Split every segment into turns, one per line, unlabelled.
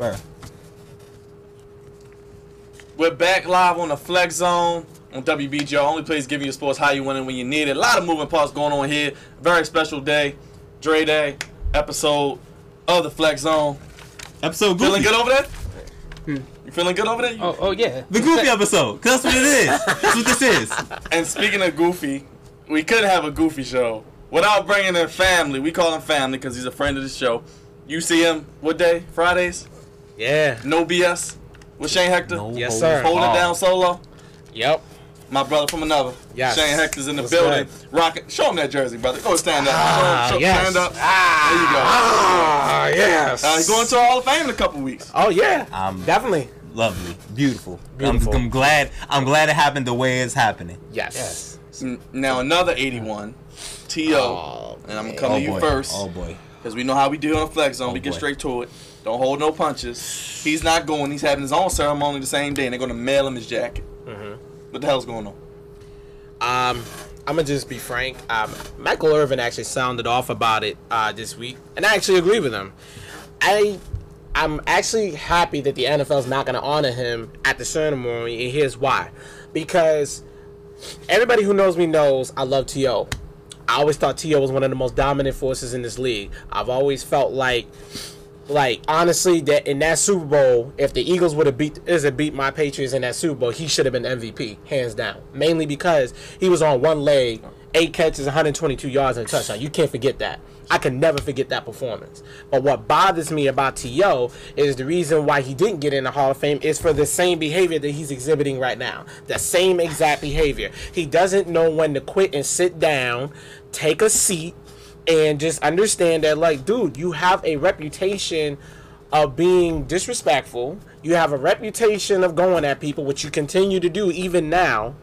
Bro.
We're back live on the Flex Zone on WBGR. Only place giving you sports how you want it when you need it. A lot of moving parts going on here. Very special day. Dre Day episode of the Flex Zone.
Episode goofy.
Feeling good over there? You feeling good over there?
Oh yeah.
The goofy episode. Cause that's what it is. That's what this is.
And speaking of goofy, we could have a goofy show without bringing in family. We call him family because he's a friend of the show. You see him what day? Fridays?
Yeah.
No BS with Shane Hector.
No
Yes, sir.
Holding it down solo.
Yep.
My brother from another.
Yes.
Shane Hector's in the
What's
building.
good?
Rocking. Show him that jersey, brother. Go stand up.
Yes.
Stand up. There you go.
Yes.
He's going to the Hall of Fame in a couple weeks.
Oh yeah.
Definitely lovely, beautiful. I'm glad it happened the way it's happening.
Yes.
Now another 81. T.O. And I'm coming to you first.
Oh boy.
Because we know how we do on the Flex Zone. We get straight to it. Don't hold no punches. He's not going. He's having his own ceremony the same day, and they're going to mail him his jacket. What the hell's going on?
I'm gonna just be frank. Michael Irvin actually sounded off about it this week, and I actually agree with him. I'm actually happy that the NFL's not gonna honor him at the ceremony, and here's why. Because everybody who knows me knows I love T.O. I always thought T.O. was one of the most dominant forces in this league. I've always felt like honestly, that in that Super Bowl, if the Eagles would have beat my Patriots in that Super Bowl, he should have been MVP, hands down. Mainly because he was on one leg, 8 catches, 122 yards, and a touchdown. You can't forget that. I can never forget that performance. But what bothers me about T.O. is the reason why he didn't get in the Hall of Fame is for the same behavior that he's exhibiting right now. The same exact behavior. He doesn't know when to quit and sit down, take a seat, and just understand that, like, dude, you have a reputation of being disrespectful. You have a reputation of going at people, which you continue to do even now.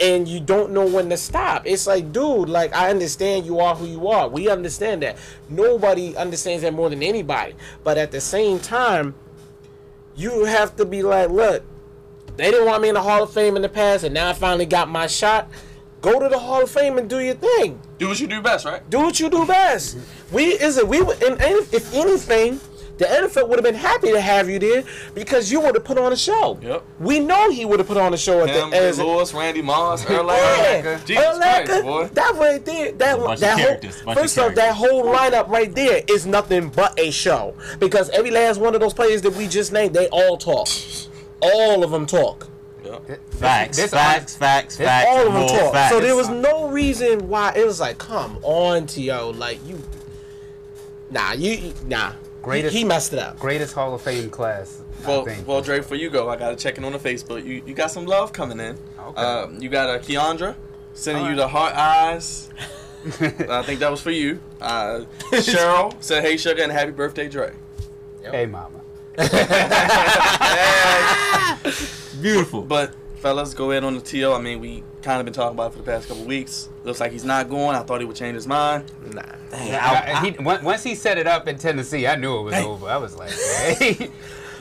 And you don't know when to stop. It's like, dude, like, I understand you are who you are. We understand that. Nobody understands that more than anybody. But at the same time, you have to be like, look, they didn't want me in the Hall of Fame in the past, and now I finally got my shot. Go to the Hall of Fame and do your thing.
Do what you do best, right?
Do what you do best. If anything, the NFL would have been happy to have you there because you would have put on a show.
Yep.
We know he would have put on a show
Him, Lewis, Randy Moss, Earl
Yeah.
Jesus Christ, boy.
That right there, that whole lineup right there is nothing but a show. Because every last one of those players that we just named, they all talk. All of them talk.
Facts. All
of them talk.
Facts.
So there was no reason why it was like, come on, T.O. Like, you. Nah.
Greatest,
he messed it up.
Greatest Hall of Fame class.
Well, Dre, before you go, I gotta check in on the Facebook. You got some love coming in.
Okay.
You got a Keandra sending you the heart eyes. I think that was for you. Cheryl said, "Hey, sugar, and happy birthday, Dre."
Yep.
Hey, mama.
Beautiful.
But fellas, go ahead on the T.O. I mean, we kind of been talking about it for the past couple weeks. Looks like he's not going. I thought he would change his mind.
Nah.
Once he set it up in Tennessee, I knew it was over. I was like, hey.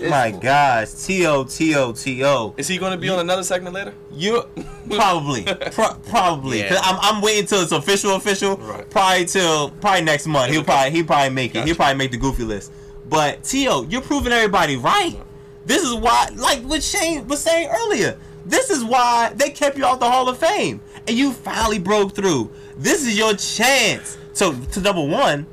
My gosh, T.O.
Is he going to be on another segment later?
You probably, probably.
Yeah.
Cause I'm waiting till it's official.
Right.
Probably next month. He'll probably make it.
Gotcha.
He'll probably make the goofy list. But T.O., you're proving everybody right. This is why, like what Shane was saying earlier, this is why they kept you off the Hall of Fame, and you finally broke through. This is your chance. So to number one,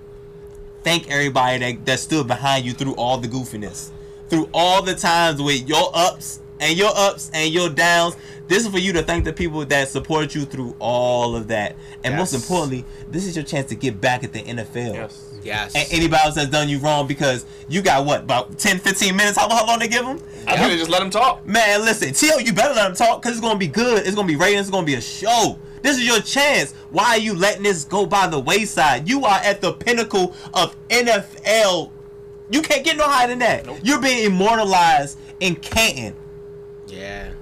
thank everybody that stood behind you through all the goofiness. Through all the times with your ups and your downs. This is for you to thank the people that supported you through all of that. And most importantly, this is your chance to get back at the NFL.
Yes.
And anybody else that's done you wrong, because you got what, about 10, 15 minutes? How long they give them?
I think they just let him talk.
Man, listen, T.O., you better let him talk, because it's going to be good. It's going to be ratings. It's going to be a show. This is your chance. Why are you letting this go by the wayside? You are at the pinnacle of NFL. You can't get no higher than that. Nope. You're being immortalized in Canton.
Yeah.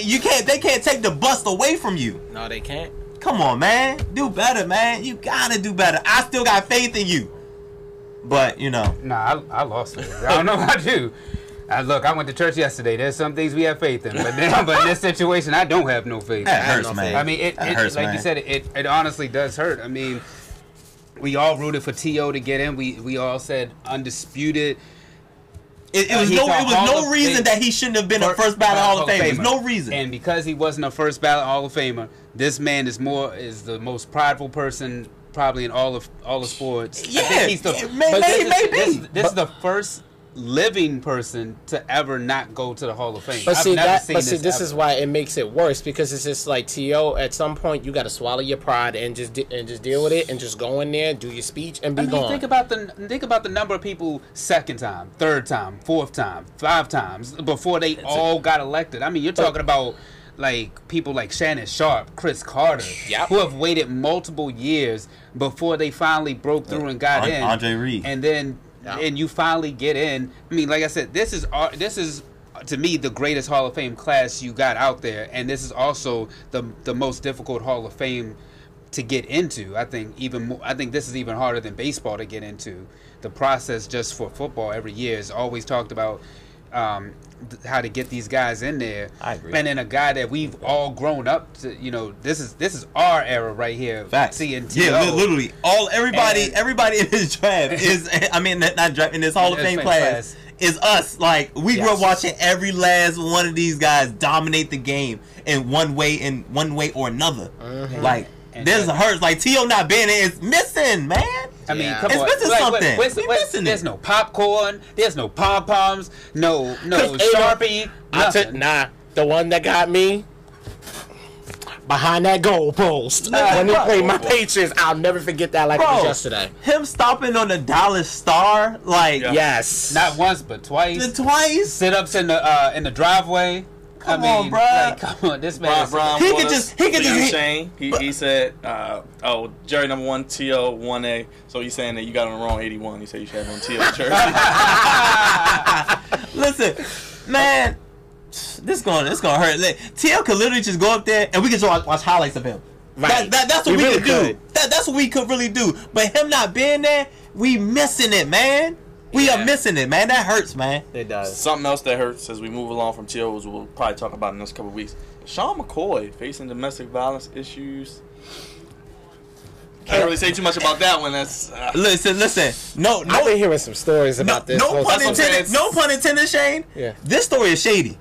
You can't. They can't take the bust away from you.
No, they can't.
Come on, man. Do better, man. You gotta do better. I still got faith in you. But, you know.
Nah, I lost it. I don't know about you. Look, I went to church yesterday. There's some things we have faith in. But in this situation, I don't have no faith.
That hurts, man.
I mean, it hurts, like man. You said, it honestly does hurt. I mean, we all rooted for T.O. to get in. We all said undisputed.
It was no reason that he shouldn't have been a first ballot Hall of Famer. There's no reason.
And because he wasn't a first ballot Hall of Famer, this man is the most prideful person probably in all of sports.
Yeah,
I think he's
maybe.
This is the first living person to ever not go to the Hall of Fame.
But this is why it makes it worse, because it's just like, T.O., at some point you got to swallow your pride and just deal with it and just go in there, do your speech, and be gone.
Think about the number of people second time, third time, fourth time, 5 times before they all got elected. I mean, you're talking about like people like Shannon Sharp, Chris Carter, who have waited multiple years before they finally broke through and got in.
Andre Reed,
and then. And you finally get in. I mean, like I said, this is to me the greatest Hall of Fame class you got out there, and this is also the most difficult Hall of Fame to get into. I think this is even harder than baseball to get into. The process just for football every year is always talked about. How to get these guys in there.
I agree.
And then a guy that we've all grown up to, this is our era right here.
Facts.
Seeing
Yeah, literally everybody in this draft is, I mean, not draft, in this Hall of Fame class is us. Like, we grew up watching every last one of these guys dominate the game in one way or another. Mm-hmm. Like, this hurts. Like, T.O. not being there is missing, man.
I mean, come on.
It's missing something.
There's no popcorn. There's no pom-poms. No Sharpie.
The one that got me behind that goal post when he played my Patriots. I'll never forget that like it was yesterday.
Him stopping on the Dallas Star, like
yes,
not once but twice.
Twice.
Sit-ups in the driveway.
Come on, bro.
Like, come on, this man.
He could just.
Shane. He said, Jerry number 1, T.O. 1A. So he's saying that you got on the wrong 81. He said you should have on T.O. jersey.
Listen, man, this gonna hurt. T.O. could literally just go up there and we could just watch highlights of him. Right. That's what we could do. That's what we could really do. But him not being there, we missing it, man. We are missing it, man. That hurts, man.
It does.
Something else that hurts as we move along from T.O. we'll probably talk about in the next couple of weeks. Shane McCoy facing domestic violence issues. Can't really say too much about that one. That's
listen. No.
I've been hearing some stories about this.
No pun intended, Shane.
Yeah.
This story is shady.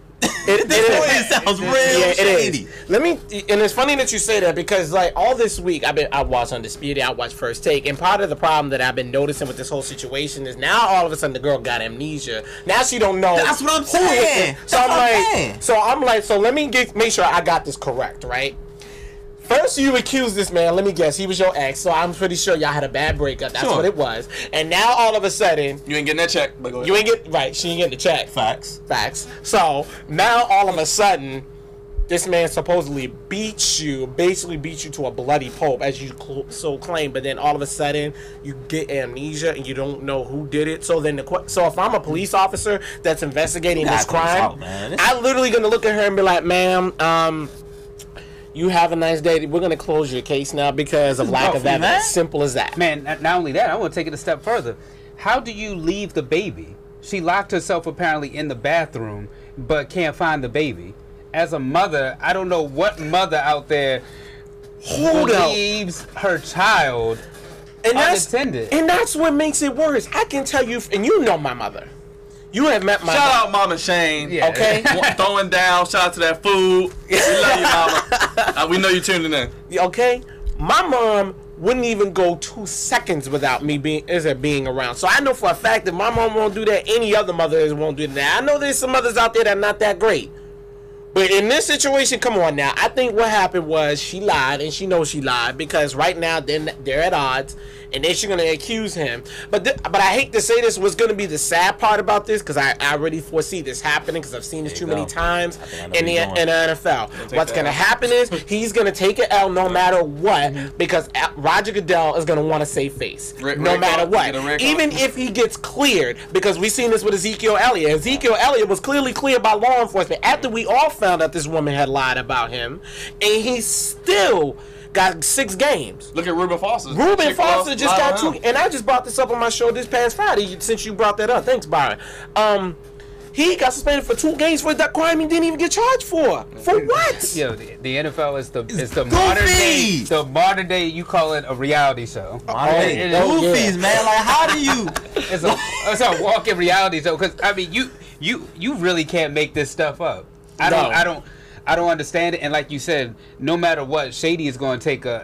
It sounds real shady.
Let me, and it's funny that you say that, because like all this week I watched Undisputed, I watched First Take, and part of the problem that I've been noticing with this whole situation is now all of a sudden the girl got amnesia. Now she don't know.
That's what I'm saying.
So let me make sure I got this correct, right? First, you accused this man. Let me guess. He was your ex, so I'm pretty sure y'all had a bad breakup. That's what it was. And now, all of a sudden,
you ain't getting that check. But go ahead.
You ain't get right. She ain't getting the check.
Facts.
So now, all of a sudden, this man supposedly basically beat you to a bloody pulp, as you so claim. But then all of a sudden, you get amnesia and you don't know who did it. So then, so if I'm a police officer that's investigating this crime, I'm literally gonna look at her and be like, "Ma'am, you have a nice day. We're going to close your case now because of lack of evidence." Simple as that.
Man, not only that, I want to take it a step further. How do you leave the baby? She locked herself apparently in the bathroom, but can't find the baby. As a mother, I don't know what mother out there leaves her child unattended.
And that's what makes it worse. I can tell you, and you know my mother. You have met my
Shout out Mama Shane.
Yeah.
Okay.
Throwing down. Shout out to that food. We love you, Mama. We know you tuning in.
Okay. My mom wouldn't even go 2 seconds without me being around. So I know for a fact that my mom won't do that. Any other mother won't do that. I know there's some mothers out there that are not that great. But in this situation, come on now. I think what happened was she lied, and she knows she lied, because right now they're at odds, and then she's going to accuse him. But I hate to say this, what's going to be the sad part about this, because I already foresee this happening, because I've seen this too many times in the NFL. What's going to happen is he's going to take an L no matter what, because Roger Goodell is going to want to save face. No matter what. Even if he gets cleared, because we've seen this with Ezekiel Elliott. Ezekiel Elliott was clearly cleared by law enforcement after we all found out this woman had lied about him, and he still got 6 games.
Look at Reuben Foster.
Reuben Foster just got 2, and I just brought this up on my show this past Friday since you brought that up. Thanks, Byron. He got suspended for 2 games for that crime he didn't even get charged for. For what?
Yo, the NFL is the
goofy.
modern day. You call it a reality show.
Hey, goofies, man. Like, how do you?
It's a walking reality show. Because I mean, you really can't make this stuff up. I don't understand it. And like you said, no matter what, Shady is going to take an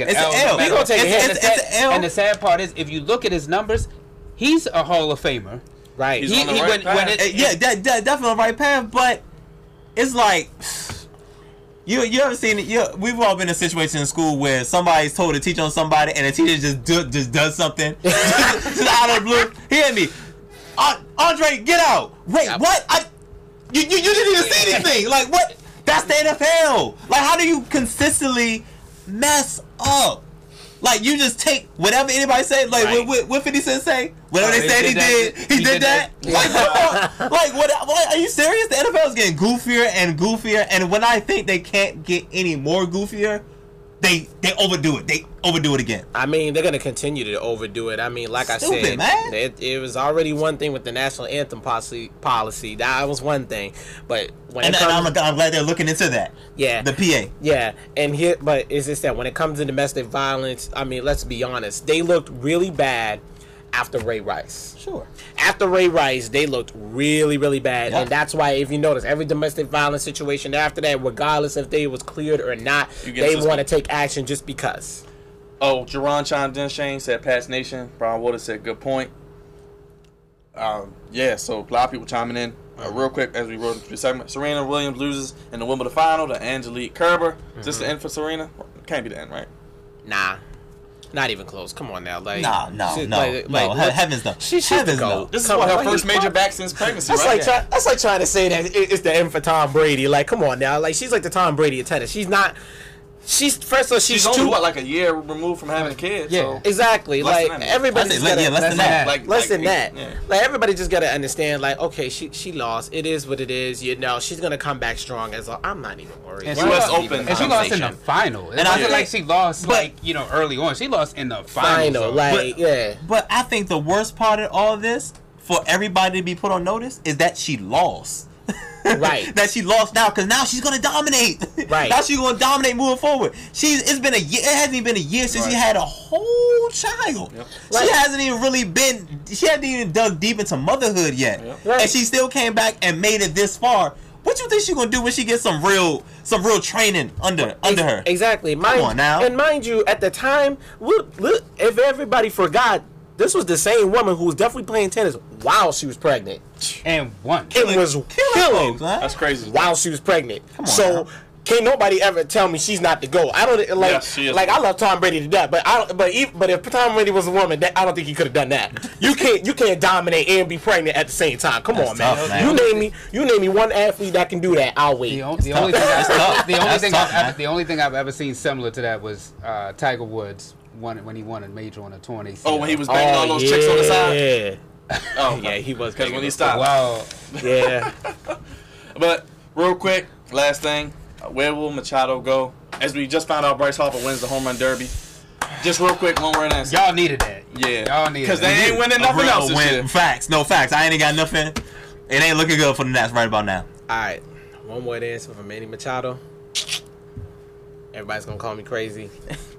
L.
He's going to take a hit.
It's an L.
And the sad part is, if you look at his numbers, he's a Hall of Famer.
Right.
He's on the right path.
Definitely on the right path. But it's like, you ever seen it? We've all been in a situation in school where somebody's told to teach on somebody, and the teacher just does something just out of the blue. Hear me, Andre, get out! Wait, what? You didn't even see anything. Like, what? That's the NFL. Like, how do you consistently mess up? Like, you just take whatever anybody say. Like, what 50 Cent say? Whatever they said he did that. Like, what? Are you serious? The NFL is getting goofier and goofier, and when I think they can't get any more goofier, they overdo it. They overdo it again.
I mean, they're gonna continue to overdo it. I mean, like I said,
man.
It was already one thing with the national anthem policy. That was one thing, but
I'm glad they're looking into that.
Yeah,
the PA.
Yeah, but it's just that when it comes to domestic violence, I mean, let's be honest, they looked really bad after Ray Rice.
Sure.
After Ray Rice, they looked really, really bad.
Yep.
And that's why, if you notice, every domestic violence situation after that, regardless if they was cleared or not, they want to take action just because.
Oh, Jerron chimed in, Shane said Pats Nation. Brian Waters said good point. Yeah, so a lot of people chiming in. Real quick, as we wrote through the segment, Serena Williams loses in the Wimbledon final to Angelique Kerber. Is this the end for Serena? Can't be the end, right?
Nah. Not even close. Come on now, like
no. Heavens no.
She should go.
This is her first major back since pregnancy.
That's like trying to say that it's the end for Tom Brady. Like, come on now. Like, she's like the Tom Brady of tennis. She's not. She's only
like a year removed from having a kid.
Yeah,
so.
Exactly. Like, everybody's
less than that.
Yeah. Like, everybody just gotta understand. Like, okay, she lost. It is what it is. You know, she's gonna come back strong. I'm not even worried.
And
she
lost in the final. It wasn't like she lost early on. She lost in the final.
But I think the worst part of all of this, for everybody to be put on notice, is that she lost.
Right.
That she lost now, because now she's gonna dominate.
Right.
Now she's gonna dominate moving forward. It's been a year. It hasn't even been a year since she had a whole child. Yep. She hasn't even really been. She hasn't even dug deep into motherhood yet, and she still came back and made it this far. What you think she's gonna do when she gets some real training under her?
Exactly.
Come on now.
And mind you, at the time, look, if everybody forgot, this was the same woman who was definitely playing tennis while she was pregnant.
And won.
It was killing.
That's crazy.
While she was pregnant. So can't nobody ever tell me she's not the GOAT. I don't like. Yes, she is. Like, I love Tom Brady to death, but if Tom Brady was a woman, I don't think he could have done that. You can't dominate and be pregnant at the same time. Come on,
tough, man.
You name me one athlete that can do that. I'll wait.
The only thing I've ever seen similar to that was Tiger Woods when he won a major on a torn ACL.
Oh, when he was banging all those chicks on the side.
Yeah.
Oh,
yeah, he was.
Because when he stopped.
Wow.
Yeah.
But real quick, last thing, where will Machado go? As we just found out, Bryce Harper wins the home run derby. Just real quick, one word answer.
Y'all needed that.
Yeah.
Y'all needed
because they ain't winning nothing else this year.
Facts. I ain't got nothing. It ain't looking good for the Nats right about now.
All right. One word answer for Manny Machado. Everybody's gonna call me crazy.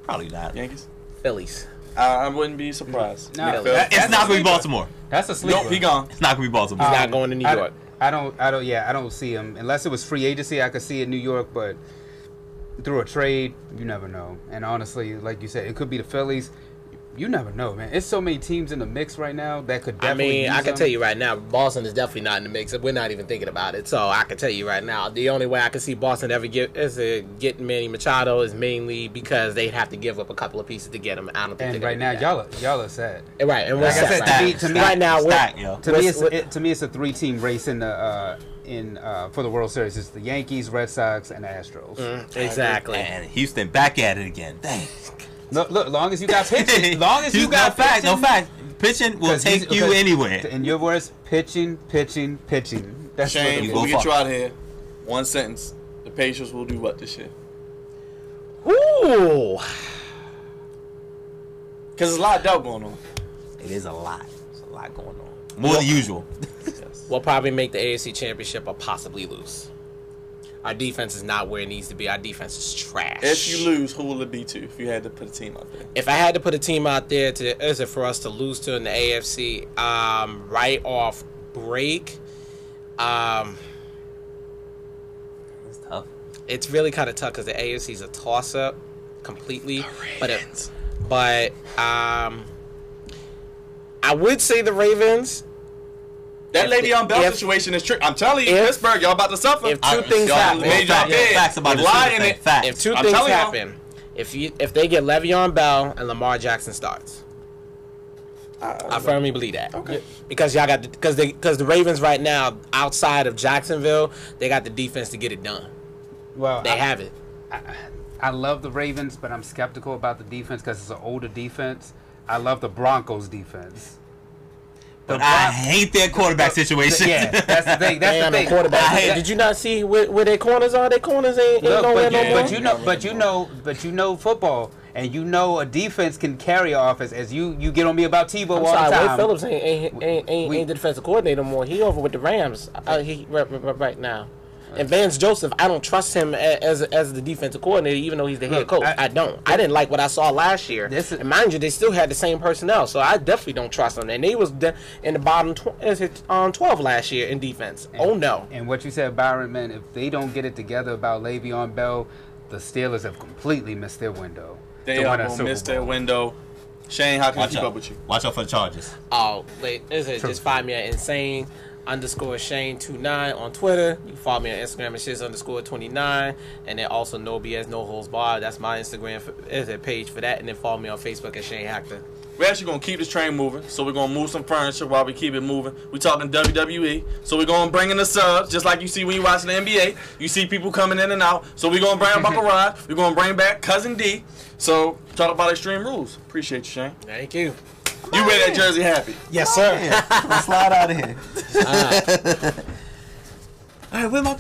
Probably not.
Yankees.
Phillies.
I wouldn't be surprised.
No,
it's not going to be Baltimore.
That's a sleeper.
Nope, he gone.
It's not going to be Baltimore.
He's not going to New York.
I don't see him unless it was free agency. I could see it New York, but through a trade, you never know. And honestly, like you said, it could be the Phillies. You never know, man. It's so many teams in the mix right now that could definitely use
I can
them.
tell you right now, Boston is definitely not in the mix. We're not even thinking about it. So I can tell you right now, the only way I can see Boston ever get Manny Machado is mainly because they'd have to give up a couple of pieces to get him. I don't think.
And right now, y'all are set.
Right, and
like I said, to me, right now,
to
me, it's a 3-team race in the for the World Series. It's the Yankees, Red Sox, and the Astros.
Exactly.
And Houston back at it again. Dang.
Look, long as you got pitching,
pitching will take you anywhere.
In your words, pitching. That's
Shane, before we get you out of here, one sentence. The Pacers will do what this year?
Ooh.
Because there's a lot of doubt going on.
It is a lot. There's a lot going on. More than usual.
Yes.
We'll probably make the AFC Championship or possibly lose. Our defense is not where it needs to be. Our defense is trash.
If you lose, who will it be to if you had to put a team out there?
If I had to put a team out there, is it for us to lose to in the AFC? Right off break.
It's tough.
It's really kind of tough because the AFC is a toss-up completely.
Ravens.
But I would say the Ravens.
That Le'Veon Bell situation is tricky. I'm telling you, Pittsburgh, y'all about to suffer.
If two things happen,
Facts about the facts.
if two things happen, if they get Le'Veon Bell and Lamar Jackson starts, I firmly believe that.
Okay.
Because y'all got because the Ravens right now outside of Jacksonville, they got the defense to get it done.
Well,
They have it.
I love the Ravens, but I'm skeptical about the defense because it's an older defense. I love the Broncos defense.
But I hate their quarterback situation.
Yeah, that's the thing. That's the thing.
Quarterback. Did you not see where their corners are? Their corners ain't nowhere no more.
But you know football, and you know a defense can carry an offense. As you get on me about Tebow all the time.
Wade Phillips ain't the defensive coordinator more. He over with the Rams. He right now. And Vance Joseph, I don't trust him as the defensive coordinator, even though he's the head coach. I don't. I didn't like what I saw last year. And mind you, they still had the same personnel, so I definitely don't trust them. And they was in the bottom 12 last year in defense. Oh no.
And what you said, Byron, man, if they don't get it together about Le'Veon Bell, the Steelers have completely missed their window.
They are going to miss their window. Shane, how can I keep up with you?
Watch out for the Chargers.
Oh, wait, just find me at insane_Shane29 on Twitter. You can follow me on Instagram at shiz_29. And then also No BS, No Holds Barred. That's my Instagram page for that. And then follow me on Facebook at Shane Hector.
We're actually going to keep this train moving, so we're going to move some furniture while we keep it moving. We're talking WWE, so we're going to bring in the subs, just like you see when you watch the NBA. You see people coming in and out, so we're going to bring back a ride. We're going to bring back Cousin D. So, talk about Extreme Rules. Appreciate you, Shane.
Thank you.
You wear that jersey happy.
Yes, sir.
Slide out of here. All right, where my